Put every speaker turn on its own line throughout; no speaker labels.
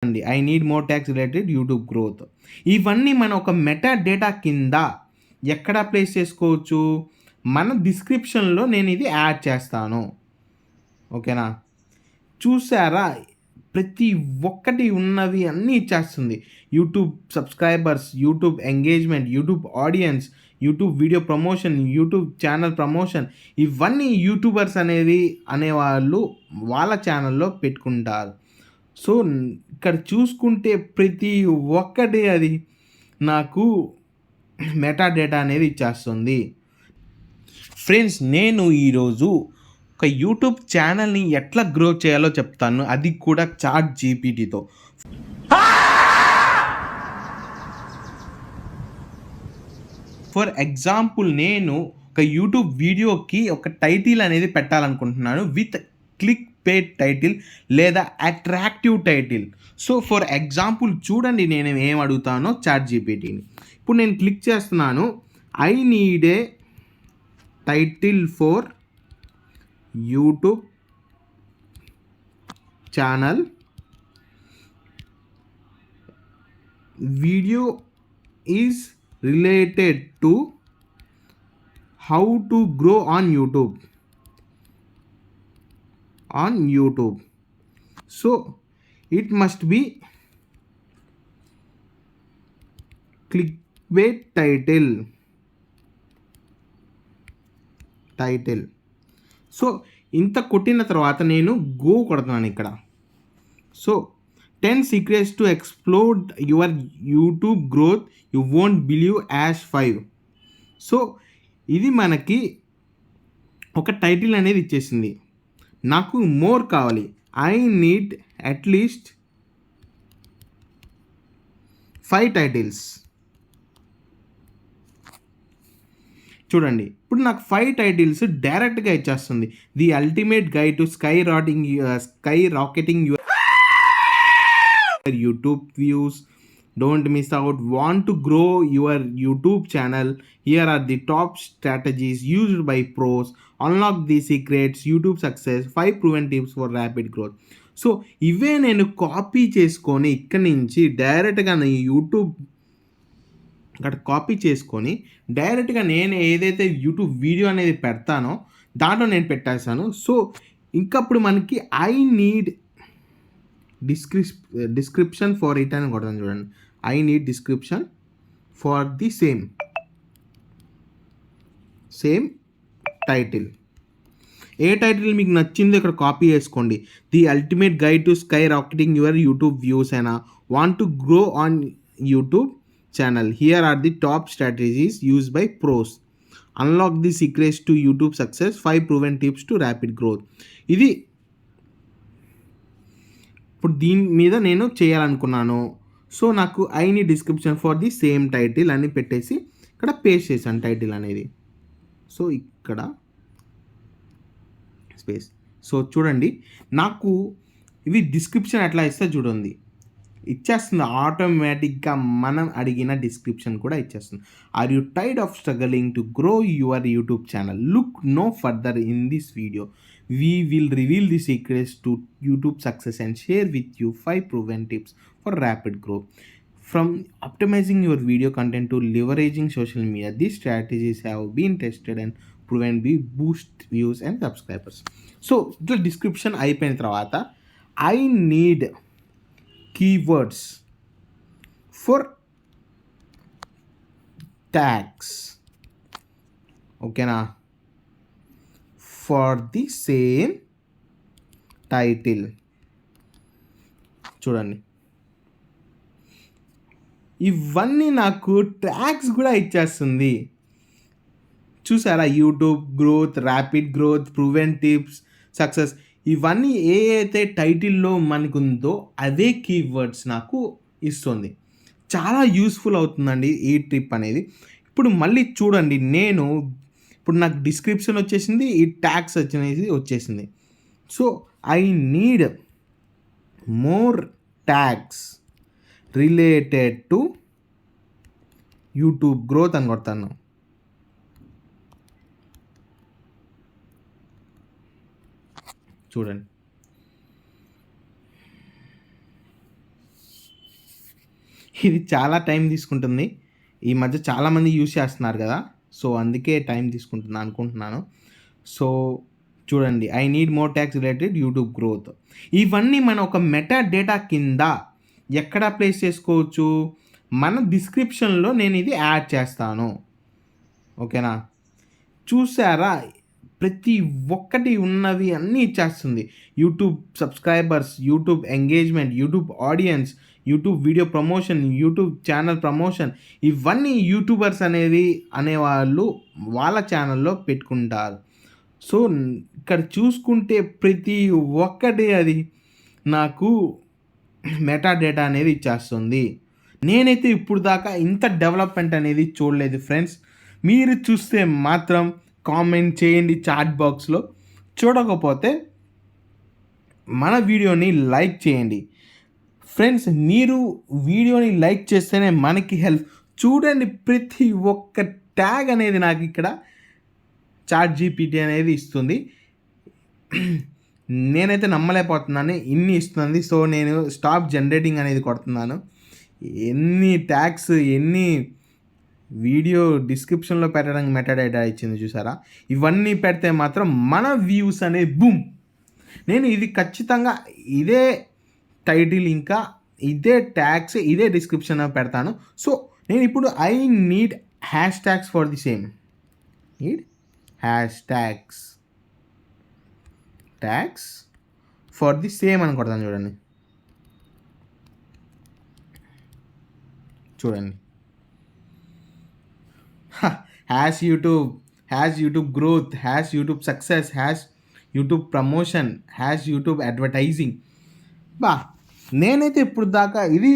చూడండి, I need more tags related YouTube growth. ఇవన్నీ మనం ఒక మెటా డేటా కింద ఎక్కడ ప్లేస్ చేసుకోవచ్చు, మన డిస్క్రిప్షన్లో నేను ఇది యాడ్ చేస్తాను. ఓకేనా, చూసారా, ప్రతి ఒక్కటి ఉన్నవి అన్నీ ఇచ్చేస్తుంది. YouTube subscribers, YouTube engagement, YouTube audience, YouTube video promotion, YouTube channel promotion, ఇవన్నీ యూట్యూబర్స్ అనేవాళ్ళు వాళ్ళ ఛానల్లో పెట్టుకుంటారు. సో ఇక్కడ చూసుకుంటే ప్రతి ఒక్కటి అది నాకు మెటా డేటా అనేది ఇచ్చేస్తుంది. ఫ్రెండ్స్, నేను ఈరోజు ఒక యూట్యూబ్ ఛానల్ని ఎట్లా గ్రో చేయాలో చెప్తాను, అది కూడా చాట్ జీపీటీతో. ఫర్ ఎగ్జాంపుల్, నేను ఒక యూట్యూబ్ వీడియోకి ఒక టైటిల్ అనేది పెట్టాలనుకుంటున్నాను విత్ క్లిక్ పేడ్ టైటిల్ లేదా attractive title. So for example చూడండి, నేను ఏం అడుగుతానో చాట్ జీపీటీని. ఇప్పుడు నేను క్లిక్ చేస్తున్నాను, I need a title for YouTube channel, video is related to how to grow on YouTube. So it must be clickbait title. So ఇంత కొట్టిన తర్వాత నేను గో కొడుతున్నాను ఇక్కడ. So 10 secrets to explode your YouTube growth you won't believe as 5. So ఇది మనకి ఒక title అనేది ఇచ్చేసింది. నాకు మోర్ కావాలి, ఐ నీడ్ అట్లీస్ట్ 5 టైటిల్స్. చూడండి, ఇప్పుడు నాకు 5 టైటిల్స్ డైరెక్ట్గా ఇచ్చేస్తుంది. The ultimate guide to skyrocketing your YouTube views, don't miss out, want to grow your YouTube channel, here are the top strategies used by pros, unlock the secrets YouTube success, 5 proven tips for rapid growth. So ఇవే నేను copy చేసుకొని ఇక్కడ నుంచి డైరెక్ట్గా నా YouTube అక్కడ copy చేసుకొని డైరెక్ట్గా నేను ఏదైతే యూట్యూబ్ వీడియో అనేది పెడతానో దాంట్లో నేను పెట్టేస్తాను. సో ఇంకప్పుడు మనకి I need description for it అని కొడతాను. చూడండి, I need description for the same title. ఏ టైటిల్ మీకు నచ్చిందో ఇక్కడ కాపీ చేసుకోండి. The ultimate guide to skyrocketing your YouTube views అయినా, want to grow on YouTube channel, here are the top strategies use by pros, unlock the secrets to YouTube success, 5 proven tips to rapid growth. ఇది ఇప్పుడు దీని మీద నేను చేయాలనుకున్నాను. So నాకు I need description for the same title అని పెట్టేసి ఇక్కడ పేస్ట్ చేశాను టైటిల్ అనేది. సో ఇక్కడ స్పేస్. సో చూడండి, నాకు ఇవి డిస్క్రిప్షన్ ఎట్లా ఇస్తే చూడండి, ఇచ్చేస్తుంది ఆటోమేటిక్గా. మనం అడిగిన డిస్క్రిప్షన్ కూడా ఇచ్చేస్తుంది. Are you tired of struggling to grow your YouTube channel? Look no further in this video. We will reveal the secrets to YouTube success and share with you 5 proven tips for rapid growth. From optimizing your video content to leveraging social media, these strategies have been tested and proven to boost views and subscribers. So the description అయిపోయిన తర్వాత I need keywords for tags. ఓకేనా, for the same title. చూడండి, ఇవన్నీ నాకు tags కూడా ఇచ్చేస్తుంది. చూసారా, YouTube growth, rapid growth, proven tips, success, ఇవన్నీ ఏ అయితే టైటిల్లో మనకుందో అవే కీవర్డ్స్ నాకు ఇస్తుంది. చాలా యూస్ఫుల్ అవుతుందండి ఈ ట్రిప్ అనేది. ఇప్పుడు మళ్ళీ చూడండి, నేను ఇప్పుడు నాకు డిస్క్రిప్షన్ వచ్చేసింది, ఈ ట్యాగ్స్ వచ్చేసింది. So I need more tags related to YouTube growth అని కొడతాను. చూడండి, ఇది చాలా టైం తీసుకుంటుంది. ఈ మధ్య చాలామంది యూజ్ చేస్తున్నారు గదా! సో, అందుకే టైం తీసుకుంటుంది అనుకుంటున్నాను. సో, చూడండి. I need more talks related YouTube growth. ఇవన్నీ మనం ఒక మెటా డేటా కింద ఎక్కడ ప్లేస్ చేసుకోవచ్చు? మన డిస్క్రిప్షన్‌లో నేనిది యాడ్ చేస్తాను. ఓకేనా? చూసారా? ప్రతి ఒక్కటి ఉన్నవి అన్నీ ఇచ్చేస్తుంది. YouTube subscribers, YouTube engagement, YouTube audience, YouTube video promotion, YouTube channel promotion ఇవన్నీ యూట్యూబర్స్ అనేవాళ్ళు వాళ్ళ ఛానల్‌లో పెట్టుకుంటారు. సో, ఇక్కడ చూసుకుంటే ప్రతి ఒక్కటి అది నాకు మెటా డేటా అనేది ఇచ్చేస్తుంది. నేనైతే ఇప్పుడు దాకా ఇంత డెవలప్‌మెంట్ అనేది చూడలేదు ఫ్రెండ్స్. మీరు చూస్తే మాత్రం కామెంట్ చేయండి చాట్ బాక్స్‌లో. చూడకపోతే మన వీడియోని లైక్ చేయండి. ఫ్రెండ్స్ మీరు వీడియోని లైక్ చేస్తేనే మనకి హెల్ప్. చూడండి ప్రతి ఒక్క ట్యాగ్ అనేది నాకు ఇక్కడ చాట్ జీపీటీ అనేది ఇస్తుంది. నేనైతే నమ్మలేకపోతున్నాను ఇన్ని ఇస్తుంది. సో, నేను స్టాప్ జనరేటింగ్ అనేది కొడుతున్నాను. ఎన్ని ట్యాగ్స్ ఎన్ని వీడియో డిస్క్రిప్షన్‌లో పెట్టడానికి మెటా డేటా ఇచ్చింది చూసారా? ఇవన్నీ పెడితే మాత్రం మన వ్యూస్ అనేవి బూమ్. నేను ఇది ఖచ్చితంగా ఇదే టైటిల్ ఇంకా ఇదే ట్యాగ్స్ ఇదే డిస్క్రిప్షన్‌లో పెడతాను. సో, నేను ఇప్పుడు I need hash tags for the same. Need hash tags for the same అని కొడతాను చూడండి. చూడండి. Hash YouTube growth, hash YouTube success, hash YouTube promotion, hash YouTube advertising. నేనైతే ఇప్పుడు దాకా ఇది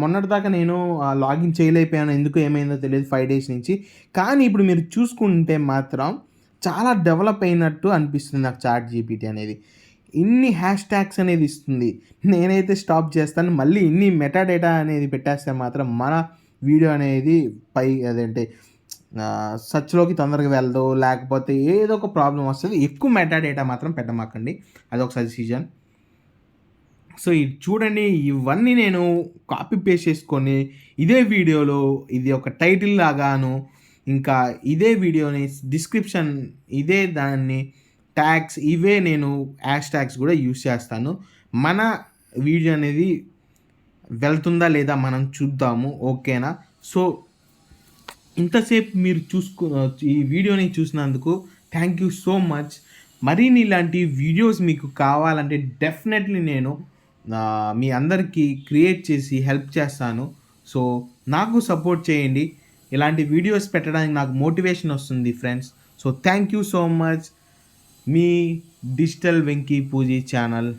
మొన్నటి దాకా నేను లాగిన్ చేయలేకపోయాను. ఎందుకో ఏమైందో తెలియదు 5 డేస్ నుంచి. కానీ ఇప్పుడు మీరు చూసుకుంటే మాత్రం చాలా డెవలప్ అయినట్టు అనిపిస్తుంది నాకు చాట్ జీపీటీ అనేది. ఇన్ని హ్యాష్ ట్యాగ్స్ అనేది ఇస్తుంది. నేనైతే స్టాప్ చేస్తాను. మళ్ళీ ఇన్ని మెటా డేటా అనేది పెట్టేస్తే మాత్రం మన వీడియో అనేది అదేంటి సెర్చ్‌లోకి తొందరగా వెళ్ళదు. లేకపోతే ఏదో ఒక ప్రాబ్లమ్ వస్తది. ఎక్కువ మెటా డేటా మాత్రం పెట్టమాకండి. అదొక సజెషన్. సో, ఇది చూడండి ఇవన్నీ నేను కాపీ పేస్ట్ చేసుకొని ఇదే వీడియోలో ఇది ఒక టైటిల్ లాగాను ఇంకా ఇదే వీడియోని డిస్క్రిప్షన్ ఇదే దాన్ని ట్యాగ్స్ ఇవే నేను హ్యాష్ ట్యాగ్స్ కూడా యూజ్ చేస్తాను. మన వీడియో అనేది వెళ్తుందా లేదా మనం చూద్దాము. ఓకేనా? సో, ఇంతసేపు మీరు ఈ వీడియోని చూసినందుకు థ్యాంక్ యూ సో మచ్. మరిన్ని ఇలాంటి వీడియోస్ మీకు కావాలంటే డెఫినెట్లీ నేను మీ అందరికీ క్రియేట్ చేసి హెల్ప్ చేస్తాను. సో, నాకు సపోర్ట్ చేయండి. ఇలాంటి వీడియోస్ పెట్టడానికి నాకు మోటివేషన్ వస్తుంది friends. So, thank you so much. Me digital Venky Pooji channel.